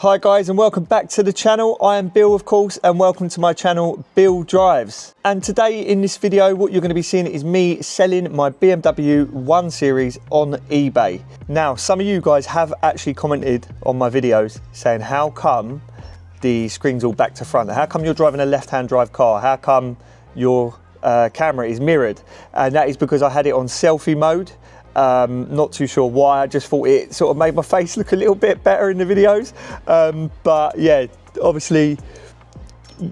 Hi guys, and welcome back to the channel. I am Bill, of course, and welcome to my channel Bill Drives. And today in this video what you're going to be seeing is me selling my BMW 1 Series on eBay. Now some of you guys have actually commented on my videos saying how come the screen's all back to front, how come you're driving a left-hand drive car, how come your camera is mirrored, and that is because I had it on selfie mode. Not too sure why, I just thought it sort of made my face look a little bit better in the videos, but yeah, obviously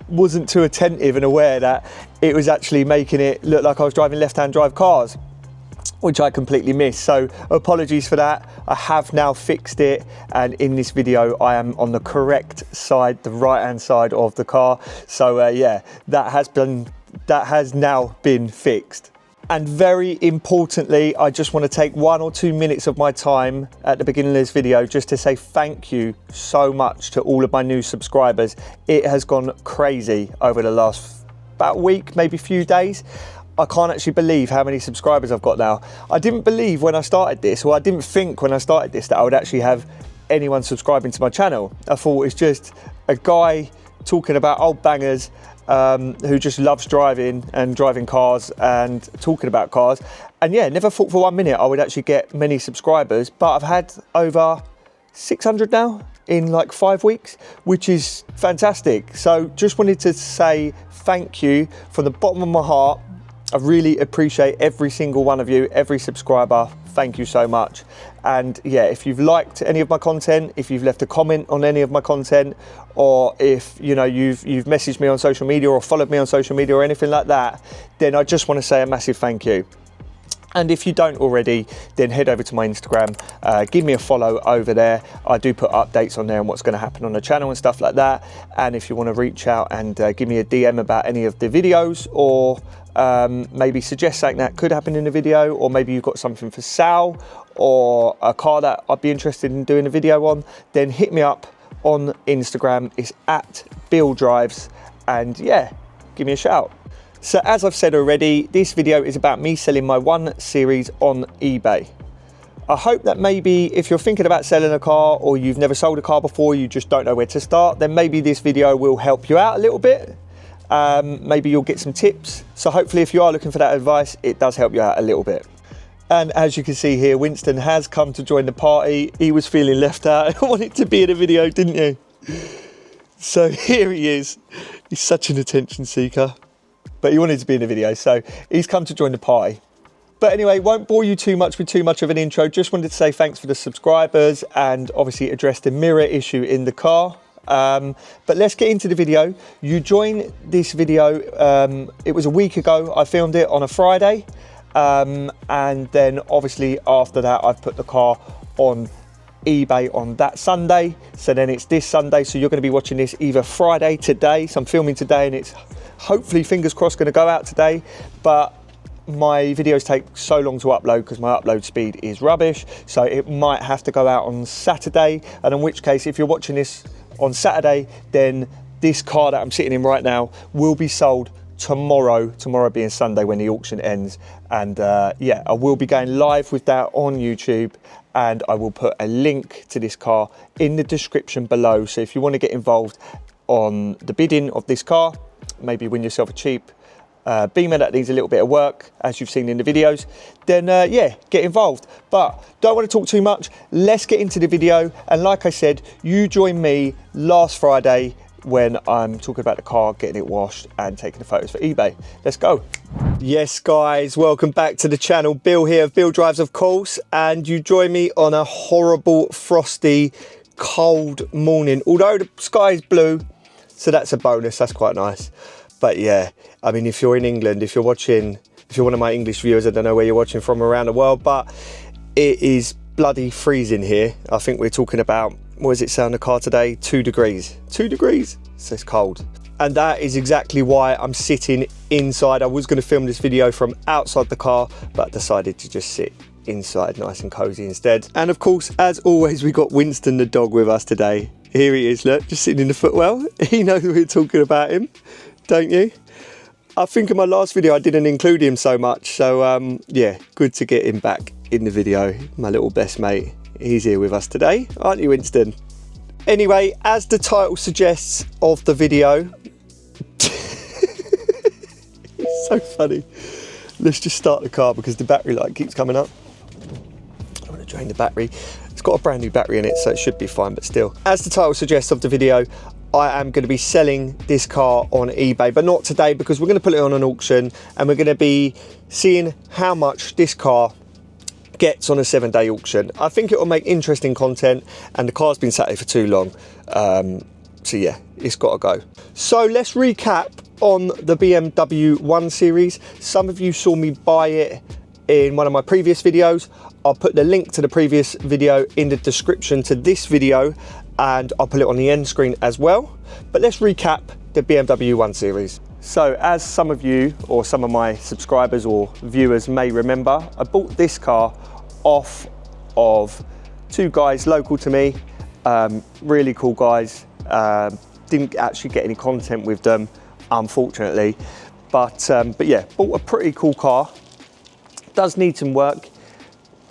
wasn't too attentive and aware that it was actually making it look like I was driving left-hand drive cars, which I completely missed. So apologies for that. I have now fixed it, and in this video I am on the correct side, the right-hand side of the car. So yeah, that has now been fixed. And very importantly, I just want to take 1 or 2 minutes of my time at the beginning of this video just to say thank you so much to all of my new subscribers. It has gone crazy over the last about week, maybe few days. I can't actually believe how many subscribers I've got now. I didn't believe when I started this, or I didn't think when I started this, that I would actually have anyone subscribing to my channel. I thought it's just a guy talking about old bangers, who just loves driving and driving cars and talking about cars. And yeah, never thought for 1 minute I would actually get many subscribers, but I've had over 600 now in like 5 weeks, which is fantastic. So just wanted to say thank you from the bottom of my heart. I really appreciate every single one of you, every subscriber. Thank you so much. And yeah, if you've liked any of my content, if you've left a comment on any of my content, or if you've messaged me on social media or followed me on social media or anything like that, then I just want to say a massive thank you. And if you don't already, then head over to my Instagram, give me a follow over there. I do put updates on there on what's going to happen on the channel and stuff like that. And if you want to reach out and give me a DM about any of the videos, or maybe suggest something that could happen in the video, or maybe you've got something for sale or a car that I'd be interested in doing a video on, then hit me up on Instagram. It's at Bill Drives, and yeah, give me a shout. So as I've said already, this video is about me selling my 1 Series on eBay. I hope that maybe if you're thinking about selling a car, or you've never sold a car before, you just don't know where to start, then maybe this video will help you out a little bit. Maybe you'll get some tips. So hopefully if you are looking for that advice, it does help you out a little bit. And as you can see here, Winston has come to join the party. He was feeling left out. I wanted to be in a video, didn't you? So here he is. He's such an attention seeker, but he wanted to be in a video, so he's come to join the party. But anyway, won't bore you too much with too much of an intro. Just wanted to say thanks for the subscribers, and obviously address the mirror issue in the car. But let's get into the video. You join this video, it was a week ago. I filmed it on a Friday, and then obviously after that I've put the car on eBay on that Sunday. So then it's this Sunday, so you're going to be watching this either Friday today. So I'm filming today, and it's hopefully, fingers crossed, going to go out today. But my videos take so long to upload because my upload speed is rubbish, so it might have to go out on Saturday. And in which case, if you're watching this on Saturday, then this car that I'm sitting in right now will be sold tomorrow being Sunday when the auction ends. And yeah, I will be going live with that on YouTube, and I will put a link to this car in the description below. So if you want to get involved on the bidding of this car, maybe win yourself a cheap Beamer that needs a little bit of work, as you've seen in the videos, then yeah, get involved. But don't want to talk too much. Let's get into the video. And like I said, you joined me last Friday when I'm talking about the car, getting it washed and taking the photos for eBay. Let's go. Yes guys, welcome back to the channel. Bill here of Bill Drives, of course, and you join me on a horrible, frosty, cold morning. Although the sky is blue, so that's a bonus. That's quite nice. But yeah, I mean, if you're in England, if you're watching, if you're one of my English viewers, I don't know where you're watching from around the world, but it is bloody freezing here. I think we're talking about, what does it say on the car today? 2 degrees. 2 degrees. So it's cold. And that is exactly why I'm sitting inside. I was going to film this video from outside the car, but decided to just sit inside nice and cozy instead. And of course, as always, we got Winston the dog with us today. Here he is, look, just sitting in the footwell. He knows we're talking about him, don't you? I think in my last video I didn't include him so much, so yeah, good to get him back in the video. My little best mate, he's here with us today, aren't you, Winston? Anyway, as the title suggests of the video, it's so funny. Let's just start the car because the battery light keeps coming up. I'm going to drain the battery. It's got a brand new battery in it, so it should be fine, but still. As the title suggests of the video, I am going to be selling this car on eBay, but not today because we're going to put it on an auction and we're going to be seeing how much this car gets on a 7-day auction. I think it will make interesting content, and the car's been sat here for too long. So yeah, it's got to go. So let's recap on the BMW 1 Series. Some of you saw me buy it in one of my previous videos. I'll put the link to the previous video in the description to this video, and I'll put it on the end screen as well. But let's recap the BMW 1 Series. So as some of you or some of my subscribers or viewers may remember, I bought this car off of two guys local to me, really cool guys. Didn't actually get any content with them, unfortunately, but yeah, bought a pretty cool car. Does need some work.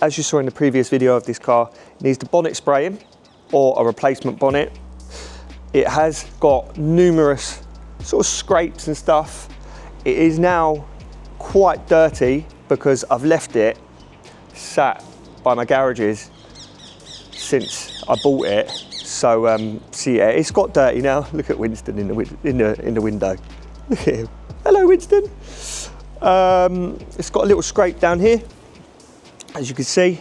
As you saw in the previous video of this car, it needs the bonnet spraying or a replacement bonnet. It has got numerous sort of scrapes and stuff. It is now quite dirty because I've left it sat by my garages since I bought it. So yeah, it's got dirty now. Look at Winston in the window. Look at him. Hello, Winston. It's got a little scrape down here, as you can see.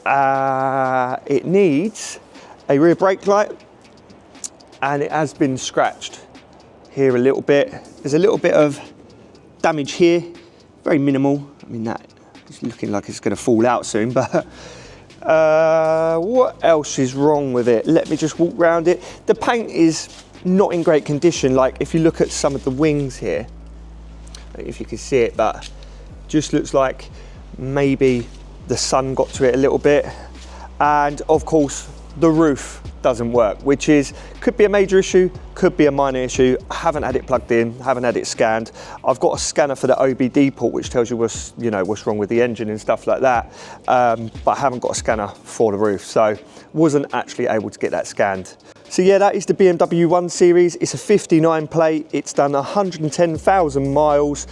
It needs a rear brake light, and it has been scratched here a little bit. There's a little bit of damage here, very minimal. I mean, that is looking like it's going to fall out soon, but what else is wrong with it? Let me just walk around it. The paint is not in great condition. Like if you look at some of the wings here, I don't know if you can see it, but just looks like maybe the sun got to it a little bit. And of course the roof doesn't work, which could be a major issue, could be a minor issue. I haven't had it plugged in, haven't had it scanned. I've got a scanner for the OBD port, which tells you what's wrong with the engine and stuff like that, but I haven't got a scanner for the roof, so wasn't actually able to get that scanned. So yeah, that is the BMW 1 Series. It's a 59 plate. It's done 110,000 miles.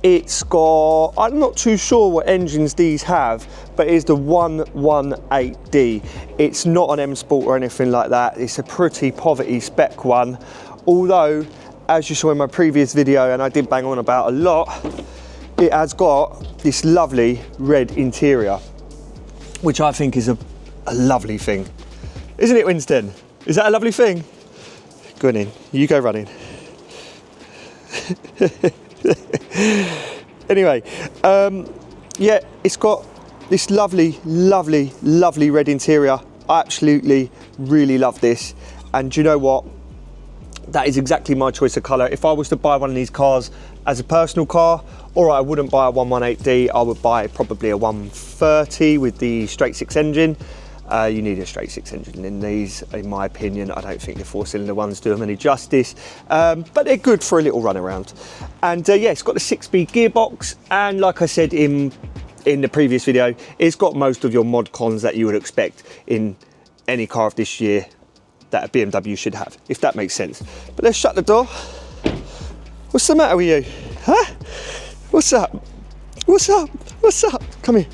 It's got, I'm not too sure what engines these have, but it's the 118D. It's not an M Sport or anything like that. It's a pretty poverty spec one. Although, as you saw in my previous video, and I did bang on about a lot, it has got this lovely red interior, which I think is a lovely thing. Isn't it, Winston? Is that a lovely thing? Go on in, you go running. Anyway, yeah, it's got this lovely, lovely, lovely red interior. I absolutely really love this. And do you know what? That is exactly my choice of colour. If I was to buy one of these cars as a personal car, or I wouldn't buy a 118D, I would buy probably a 130 with the straight six engine. You need a straight six engine in these, in my opinion. I don't think the 4-cylinder ones do them any justice, but they're good for a little run around. And yeah, it's got the 6-speed gearbox, and like I said in the previous video, it's got most of your mod cons that you would expect in any car of this year that a BMW should have, if that makes sense. But let's shut the door. What's the matter with you? Huh? What's up? What's up? What's up? Come here.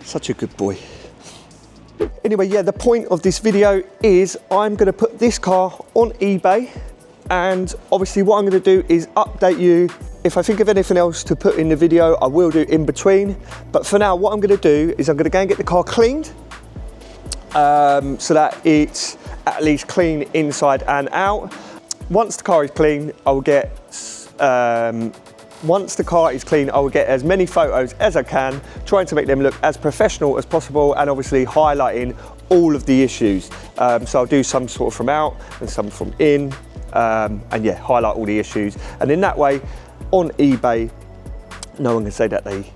Such a good boy. Anyway, yeah, the point of this video is I'm going to put this car on eBay, and obviously what I'm going to do is update you. If I think of anything else to put in the video, I will do in between. But for now, what I'm going to do is I'm going to go and get the car cleaned, so that it's at least clean inside and out. Once the car is clean, I will get as many photos as I can, trying to make them look as professional as possible, and obviously highlighting all of the issues. So I'll do some sort of from out and some from in, and yeah, highlight all the issues. And in that way, on eBay, no one can say that they,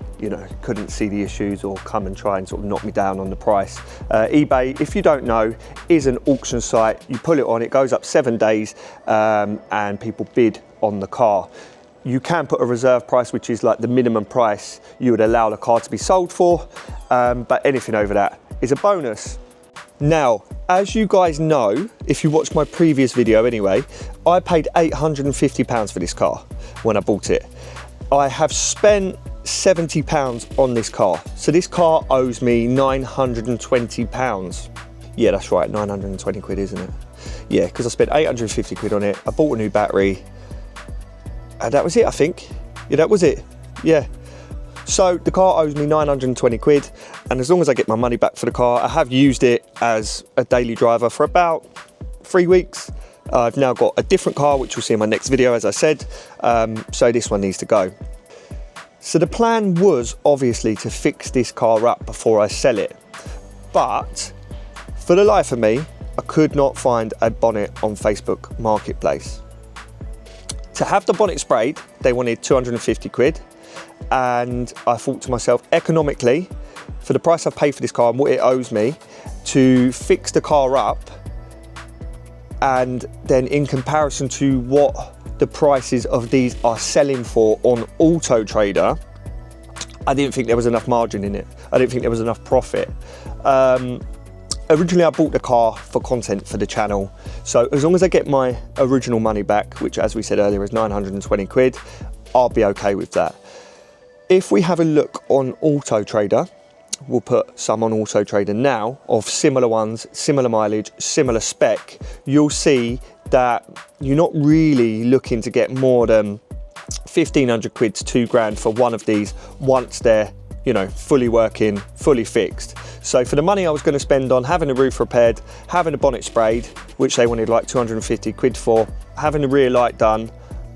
couldn't see the issues or come and try and sort of knock me down on the price. eBay, if you don't know, is an auction site. You pull it on, it goes up 7 days, and people bid on the car. You can put a reserve price, which is like the minimum price you would allow the car to be sold for, but anything over that is a bonus. Now, as you guys know, if you watched my previous video anyway, I paid £850 for this car when I bought it. I have spent £70 on this car. So this car owes me £920. Yeah, that's right, 920 quid, isn't it? Yeah, because I spent 850 quid on it. I bought a new battery. And that was it, I think. Yeah, that was it. Yeah. So the car owes me 920 quid. And as long as I get my money back for the car, I have used it as a daily driver for about 3 weeks. I've now got a different car, which you'll see in my next video, as I said. So this one needs to go. So the plan was obviously to fix this car up before I sell it. But for the life of me, I could not find a bonnet on Facebook Marketplace. To have the bonnet sprayed, they wanted 250 quid. And I thought to myself, economically, for the price I've paid for this car and what it owes me, to fix the car up, and then in comparison to what the prices of these are selling for on Auto Trader, I didn't think there was enough margin in it. I didn't think there was enough profit. Originally I bought the car for content for the channel. So as long as I get my original money back, which as we said earlier is 920 quid, I'll be okay with that. If we have a look on Auto Trader, we'll put some on Auto Trader now of similar ones, similar mileage, similar spec, you'll see that you're not really looking to get more than 1,500 quid to 2 grand for one of these once they're, you know, fully working, fully fixed. So for the money I was going to spend on having the roof repaired, having the bonnet sprayed, which they wanted like 250 quid for, having the rear light done,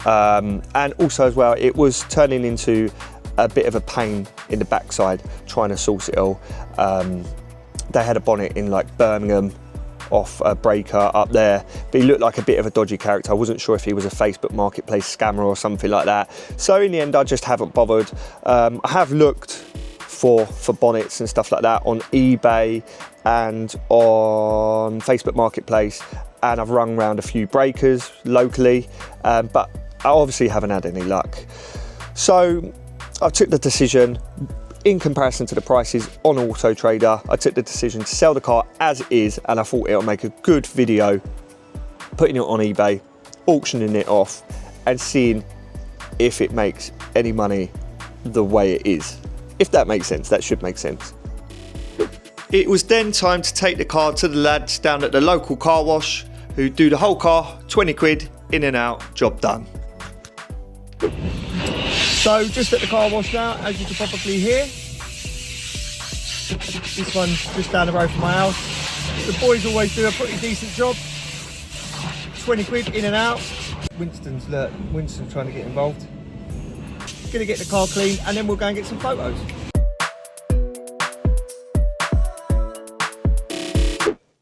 and also as well, it was turning into a bit of a pain in the backside trying to source it all. They had a bonnet in like Birmingham off a breaker up there, but he looked like a bit of a dodgy character. I wasn't sure if he was a Facebook Marketplace scammer or something like that. So in the end, I just haven't bothered. I have looked for bonnets and stuff like that on eBay and on Facebook Marketplace, and I've rung around a few breakers locally, but I obviously haven't had any luck. So I took the decision, in comparison to the prices on Auto Trader, I took the decision to sell the car as is, and I thought it'll make a good video putting it on eBay, auctioning it off and seeing if it makes any money the way it is. If that makes sense, that should make sense. It was then time to take the car to the lads down at the local car wash who do the whole car, 20 quid, in and out, job done. So just at the car wash now, as you can probably hear. This one's just down the road from my house. The boys always do a pretty decent job. 20 quid in and out. Winston's trying to get involved. Gonna get the car cleaned and then we'll go and get some photos.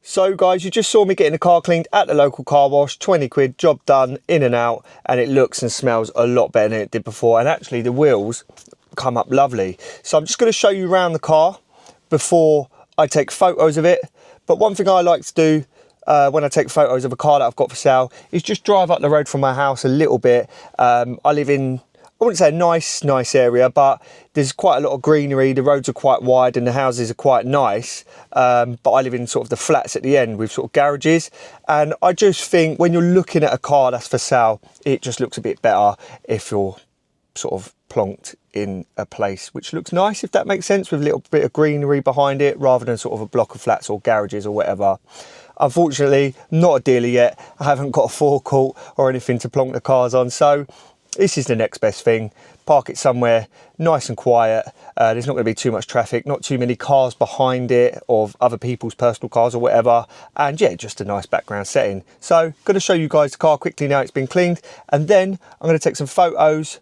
So guys, you just saw me getting the car cleaned at the local car wash, 20 quid, job done, in and out, and it looks and smells a lot better than it did before, and actually the wheels come up lovely. So I'm just going to show you around the car before I take photos of it. But one thing I like to do when I take photos of a car that I've got for sale is just drive up the road from my house a little bit. I live in, I wouldn't say a nice area, but there's quite a lot of greenery. The roads are quite wide and the houses are quite nice. But I live in sort of the flats at the end with sort of garages. And I just think when you're looking at a car that's for sale, it just looks a bit better if you're sort of plonked in a place which looks nice, if that makes sense, with a little bit of greenery behind it, rather than sort of a block of flats or garages or whatever. Unfortunately, not a dealer yet. I haven't got a forecourt or anything to plonk the cars on. So this is the next best thing. Park it somewhere nice and quiet. There's not going to be too much traffic, not too many cars behind it of other people's personal cars or whatever. And yeah, just a nice background setting. So going to show you guys the car quickly now it's been cleaned. And then I'm going to take some photos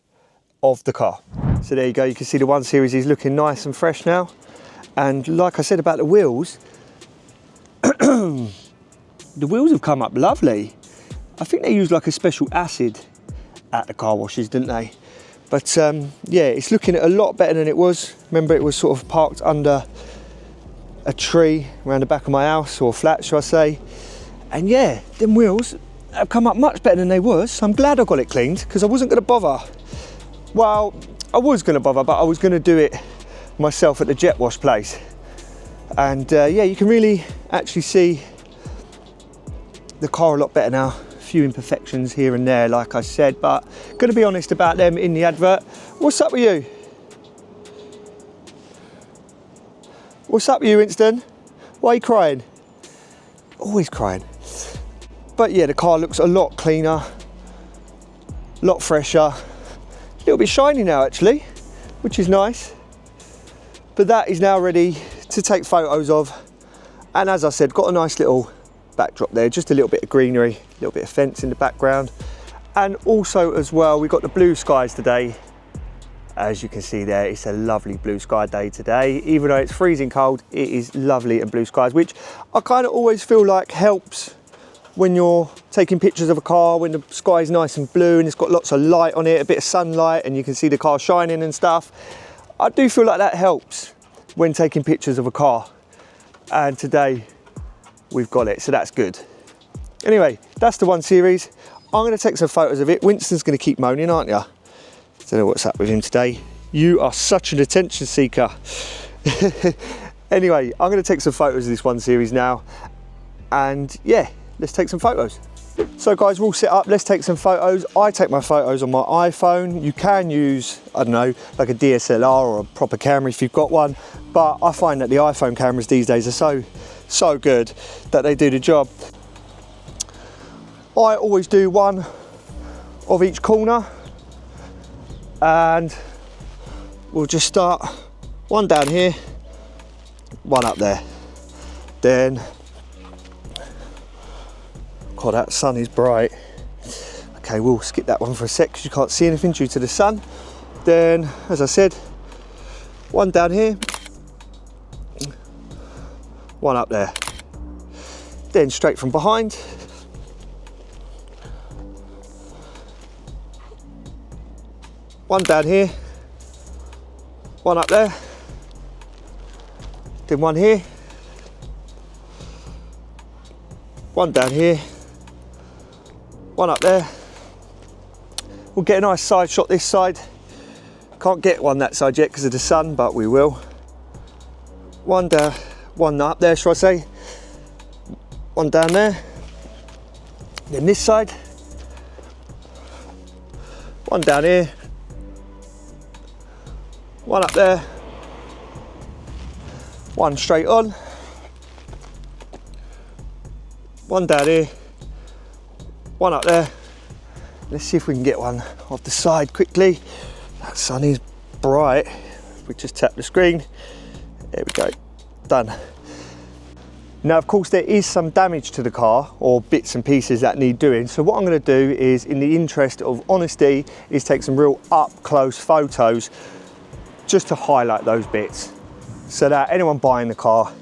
of the car. So there you go. You can see the 1 Series is looking nice and fresh now. And like I said about the wheels, the wheels have come up lovely. I think they used like a special acid at the car washes, didn't they? But yeah, it's looking a lot better than it was. Remember, it was sort of parked under a tree around the back of my house, or flat, shall I say. And yeah, them wheels have come up much better than they was. So I'm glad I got it cleaned, because I wasn't going to bother. Well, I was going to bother, but I was going to do it myself at the jet wash place. And yeah, you can really actually see the car a lot better now. A few imperfections here and there, like I said, but gonna be honest about them in the advert. What's up with you? What's up with you, Winston? Why are you crying? Always crying. But yeah, the car looks a lot cleaner, a lot fresher, a little bit shiny now actually, which is nice. But that is now ready to take photos of. And as I said, got a nice little backdrop there, just a little bit of greenery, a little bit of fence in the background. And also as well, we got the blue skies today. As you can see there, it's a lovely blue sky day today. Even though it's freezing cold, it is lovely and blue skies, which I kind of always feel like helps when you're taking pictures of a car, when the sky is nice and blue and it's got lots of light on it, a bit of sunlight, and you can see the car shining and stuff. I do feel like that helps when taking pictures of a car. And today we've got it, so that's good. Anyway, that's the 1 Series. I'm going to take some photos of it. Winston's going to keep moaning, aren't you? Don't know what's up with him today. You are such an attention seeker. Anyway, I'm going to take some photos of this 1 Series now, and yeah, let's take some photos. So guys, we're all set up. Let's take some photos. I take my photos on my iPhone. You can use, I don't know, like a DSLR or a proper camera if you've got one, but I find that the iPhone cameras these days are so good that they do the job. I always do one of each corner, and we'll just start one down here, one up there. Then, God, that sun is bright. Okay, we'll skip that one for a sec because you can't see anything due to the sun. Then, as I said, one down here, one up there. Then straight from behind, one down here, one up there, then one here, one down here, one up there. We'll get a nice side shot this side. Can't get one that side yet because of the sun, but we will. One down, one up there, shall I say. One down there. Then this side. One down here. One up there. One straight on. One down here. One up there. Let's see if we can get one off the side quickly. That sun is bright. We just tap the screen. There we go. Done. Now, of course, there is some damage to the car or bits and pieces that need doing. So what I'm going to do is, in the interest of honesty, is take some real up-close photos just to highlight those bits so that anyone buying the car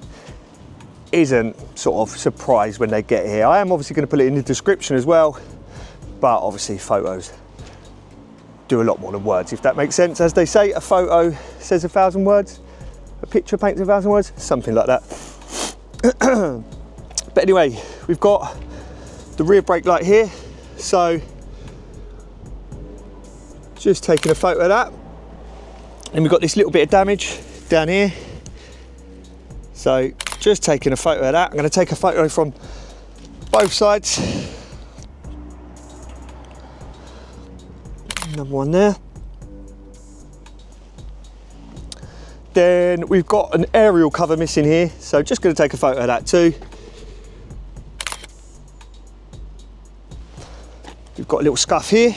isn't sort of surprised when they get here. I am obviously going to put it in the description as well, but obviously photos do a lot more than words, if that makes sense. As they say, a photo says 1,000 words, a picture paints 1,000 words, something like that. But anyway, we've got the rear brake light here, so just taking a photo of that. And we've got this little bit of damage down here, so just taking a photo of that. I'm going to take a photo from both sides. Another one there. Then we've got an aerial cover missing here, so just going to take a photo of that too. We've got a little scuff here.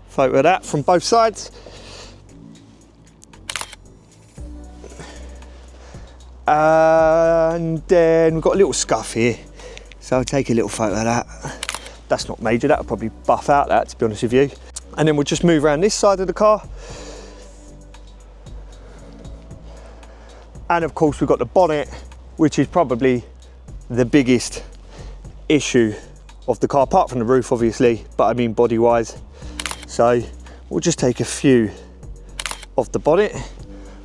Photo of that from both sides. And then we've got a little scuff here, so I'll take a little photo of that. That's not major, that'll probably buff out that, to be honest with you. And then we'll just move around this side of the car. And of course we've got the bonnet, which is probably the biggest issue of the car, apart from the roof obviously, but I mean body wise. So we'll just take a few of the bonnet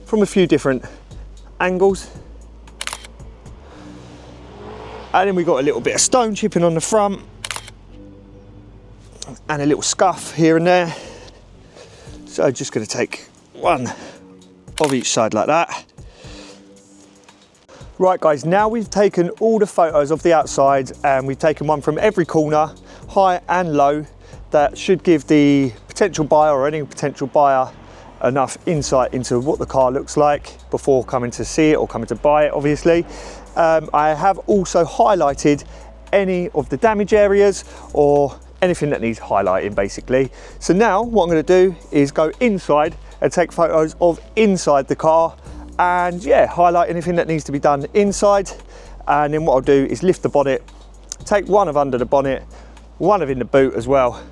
from a few different angles. And then we've got a little bit of stone chipping on the front and a little scuff here and there. So just going to take one of each side like that. Right guys, now we've taken all the photos of the outside and we've taken one from every corner, high and low, that should give the potential buyer or any potential buyer enough insight into what the car looks like before coming to see it or coming to buy it, obviously. I have also highlighted any of the damage areas or anything that needs highlighting basically. So now what I'm going to do is go inside and take photos of inside the car and yeah, highlight anything that needs to be done inside. And then what I'll do is lift the bonnet, take one of under the bonnet, one of in the boot as well,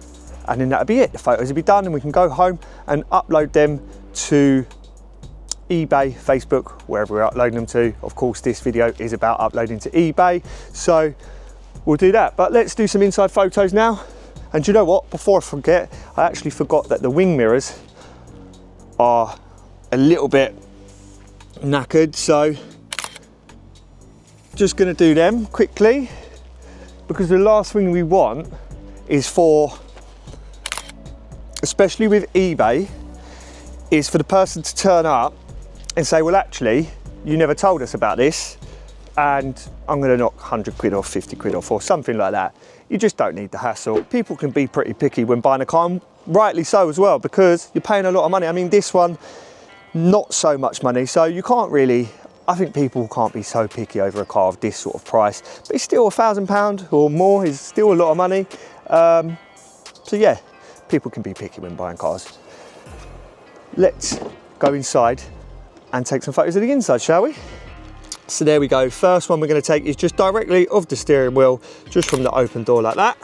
and then that'll be it. The photos will be done and we can go home and upload them to eBay, Facebook, wherever we're uploading them to. Of course, this video is about uploading to eBay, so we'll do that. But let's do some inside photos now. And do you know what? Before I forget, I actually forgot that the wing mirrors are a little bit knackered, so just going to do them quickly, because the last thing we want is for, especially with eBay, is for the person to turn up and say, well actually you never told us about this and I'm going to knock 100 quid off, 50 quid off or something like that. You just don't need the hassle. People can be pretty picky when buying a car, and rightly so as well, because you're paying a lot of money. I mean, this one, not so much money, so you can't really, I think people can't be so picky over a car of this sort of price, but it's still £1,000 or more is still a lot of money. So yeah, people can be picky when buying cars. Let's go inside and take some photos of the inside, shall we? So there we go. First one we're going to take is just directly of the steering wheel, just from the open door like that.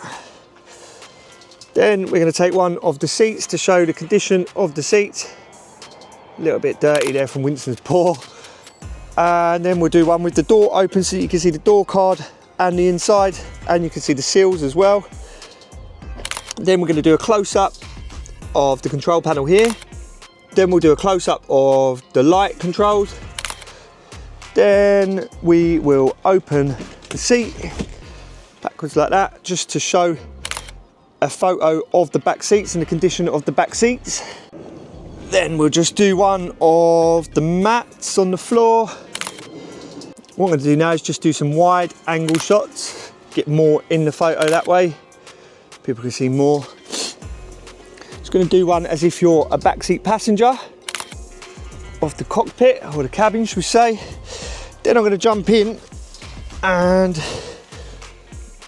Then we're going to take one of the seats to show the condition of the seats. A little bit dirty there from Winston's paw. And then we'll do one with the door open so you can see the door card and the inside, and you can see the seals as well. Then we're going to do a close-up of the control panel here. Then we'll do a close-up of the light controls. Then we will open the seat backwards like that, just to show a photo of the back seats and the condition of the back seats. Then we'll just do one of the mats on the floor. What I'm going to do now is just do some wide angle shots, get more in the photo that way. People can see more. Just going to do one as if you're a backseat passenger of the cockpit, or the cabin should we say. Then I'm going to jump in and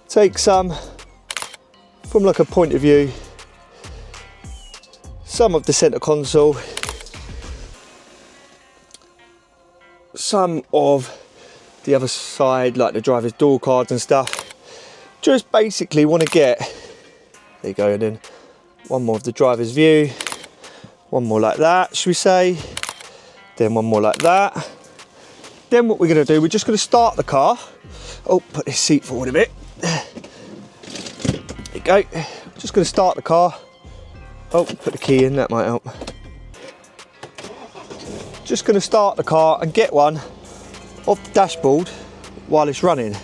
take some from like a point of view, some of the center console, some of the other side like the driver's door cards and stuff. Just basically want to get, there you go, and then one more of the driver's view, one more like that should we say, then one more like that. Then what we're going to do, we're just going to start the car. Oh, put this seat forward a bit. There you go. Just going to start the car. Oh, put the key in, that might help. Just going to start the car and get one off the dashboard while it's running.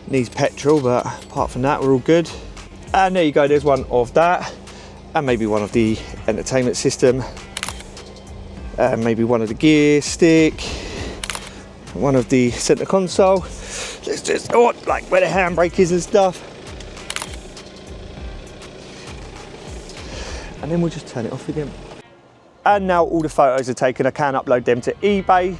Needs petrol, but apart from that, we're all good. And there you go, there's one of that. And maybe one of the entertainment system. And maybe one of the gear stick. One of the center console. Let's just, oh, like where the handbrake is and stuff. And then we'll just turn it off again. And now all the photos are taken, I can upload them to eBay.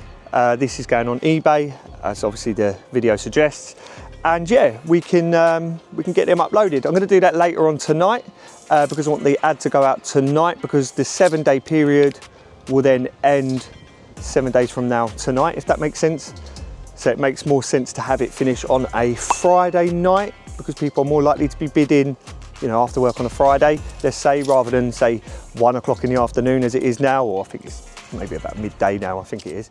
This is going on eBay, as obviously the video suggests. And yeah, we can get them uploaded. I'm going to do that later on tonight because I want the ad to go out tonight, because the 7-day period will then end 7 days from now tonight, if that makes sense. So it makes more sense to have it finish on a Friday night, because people are more likely to be bidding, you know, after work on a Friday, let's say, rather than say 1 o'clock in the afternoon as it is now, or I think it's maybe about midday now, I think it is.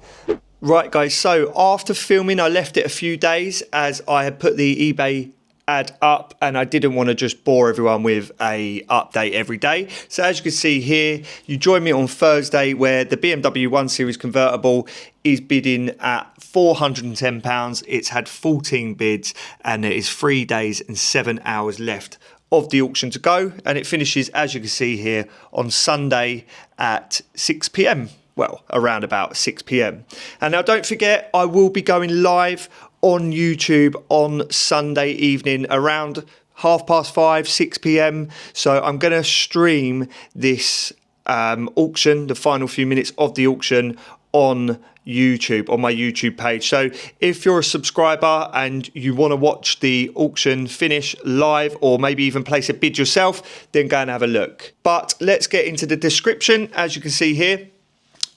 Right guys, so after filming I left it a few days as I had put the eBay ad up and I didn't want to just bore everyone with a update every day. So as you can see here, you join me on Thursday where the BMW 1 Series convertible is bidding at £410. It's had 14 bids and there is 3 days and 7 hours left of the auction to go, and it finishes, as you can see here, on Sunday at 6 p.m. well, around about 6 p.m. And now don't forget, I will be going live on YouTube on Sunday evening around 5:30, 6 p.m. So I'm going to stream this auction, the final few minutes of the auction, on YouTube, on my YouTube page. So if you're a subscriber and you want to watch the auction finish live, or maybe even place a bid yourself, then go and have a look. But let's get into the description. As you can see here,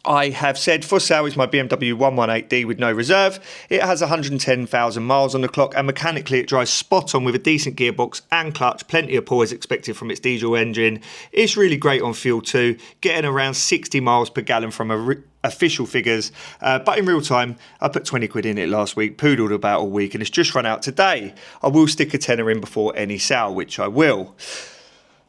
I have said for sale is my BMW 118D with no reserve. It has 110,000 miles on the clock, and mechanically it drives spot on with a decent gearbox and clutch. Plenty of power is expected from its diesel engine. It's really great on fuel too, getting around 60 miles per gallon from official figures. But in real time, I put 20 quid in it last week, poodled about all week, and it's just run out today. I will stick a tenner in before any sale, which I will.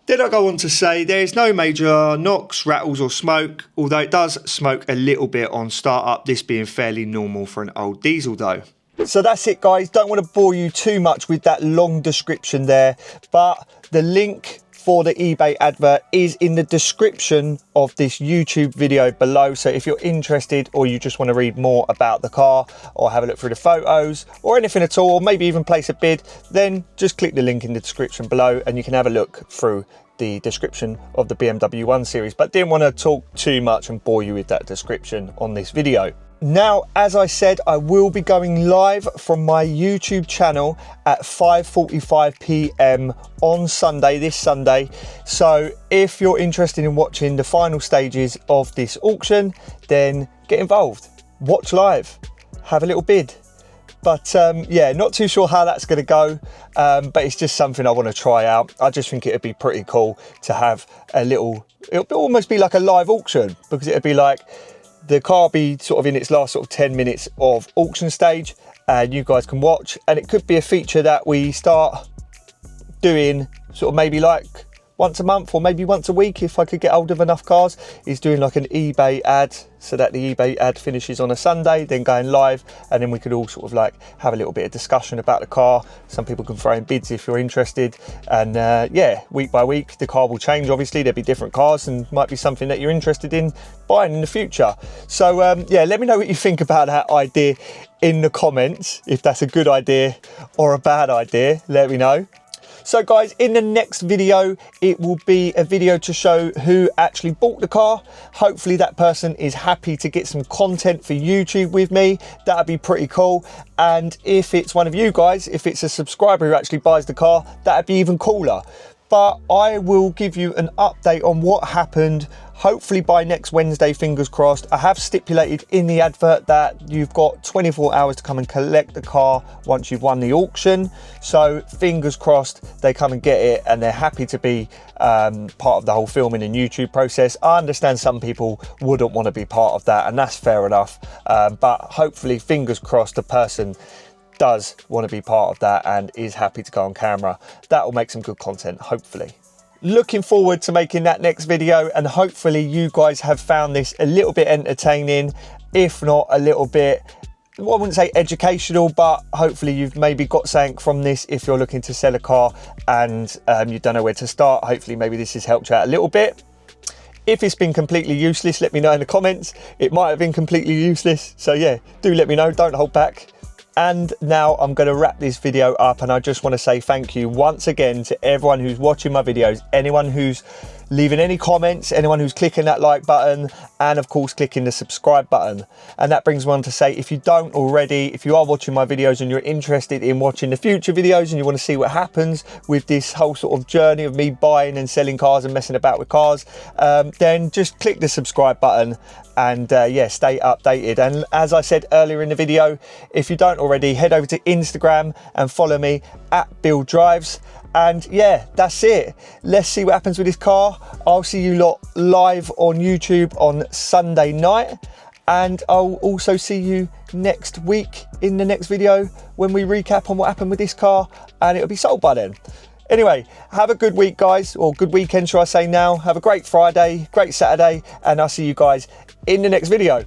Then I go on to say there is no major knocks, rattles or smoke, although it does smoke a little bit on startup, this being fairly normal for an old diesel though. So that's it guys, don't want to bore you too much with that long description there, but the link for the eBay advert is in the description of this YouTube video below. So if you're interested, or you just want to read more about the car, or have a look through the photos, or anything at all, or maybe even place a bid, then just click the link in the description below and you can have a look through the description of the BMW 1 Series. But didn't want to talk too much and bore you with that description on this video. Now, as I said, I will be going live from my YouTube channel at 5:45 p.m. on Sunday, this Sunday. So if you're interested in watching the final stages of this auction, then get involved, watch live, have a little bid. But yeah, not too sure how that's going to go, but it's just something I want to try out. I just think it'd be pretty cool to have a little, it'll almost be like a live auction, because it'd be like, the car be sort of in its last sort of 10 minutes of auction stage, and you guys can watch. And it could be a feature that we start doing sort of maybe like once a month, or maybe once a week if I could get hold of enough cars, is doing like an eBay ad, so that the eBay ad finishes on a Sunday, then going live, and then we could all sort of like have a little bit of discussion about the car. Some people can throw in bids if you're interested, and yeah, week by week the car will change. Obviously there'll be different cars, and might be something that you're interested in buying in the future. So yeah, let me know what you think about that idea in the comments. If that's a good idea or a bad idea, let me know. So guys, in the next video, it will be a video to show who actually bought the car. Hopefully that person is happy to get some content for YouTube with me. That'd be pretty cool. And if it's one of you guys, if it's a subscriber who actually buys the car, that'd be even cooler. But I will give you an update on what happened, hopefully by next Wednesday, fingers crossed. I have stipulated in the advert that you've got 24 hours to come and collect the car once you've won the auction. So fingers crossed they come and get it, and they're happy to be part of the whole filming and YouTube process. I understand some people wouldn't want to be part of that, and that's fair enough. But hopefully, fingers crossed, the person does want to be part of that and is happy to go on camera. That will make some good content, hopefully. Looking forward to making that next video, and hopefully you guys have found this a little bit entertaining, if not a little bit, well, I wouldn't say educational, but hopefully you've maybe got something from this if you're looking to sell a car and you don't know where to start. Hopefully maybe this has helped you out a little bit. If it's been completely useless, let me know in the comments. It might have been completely useless, so yeah, do let me know, don't hold back. And now I'm going to wrap this video up, and I just want to say thank you once again to everyone who's watching my videos, anyone who's leaving any comments, anyone who's clicking that like button, and of course clicking the subscribe button. And that brings me on to say, if you don't already, if you are watching my videos and you're interested in watching the future videos and you want to see what happens with this whole sort of journey of me buying and selling cars and messing about with cars, then just click the subscribe button and yeah, stay updated. And as I said earlier in the video, if you don't already, head over to Instagram and follow me at Bill Drives. And yeah, that's it. Let's see what happens with this car. I'll see you lot live on YouTube on Sunday night, and I'll also see you next week in the next video when we recap on what happened with this car, and it'll be sold by then. Anyway, have a good week, guys, or good weekend, shall I say now. Have a great Friday, great Saturday, and I'll see you guys in the next video.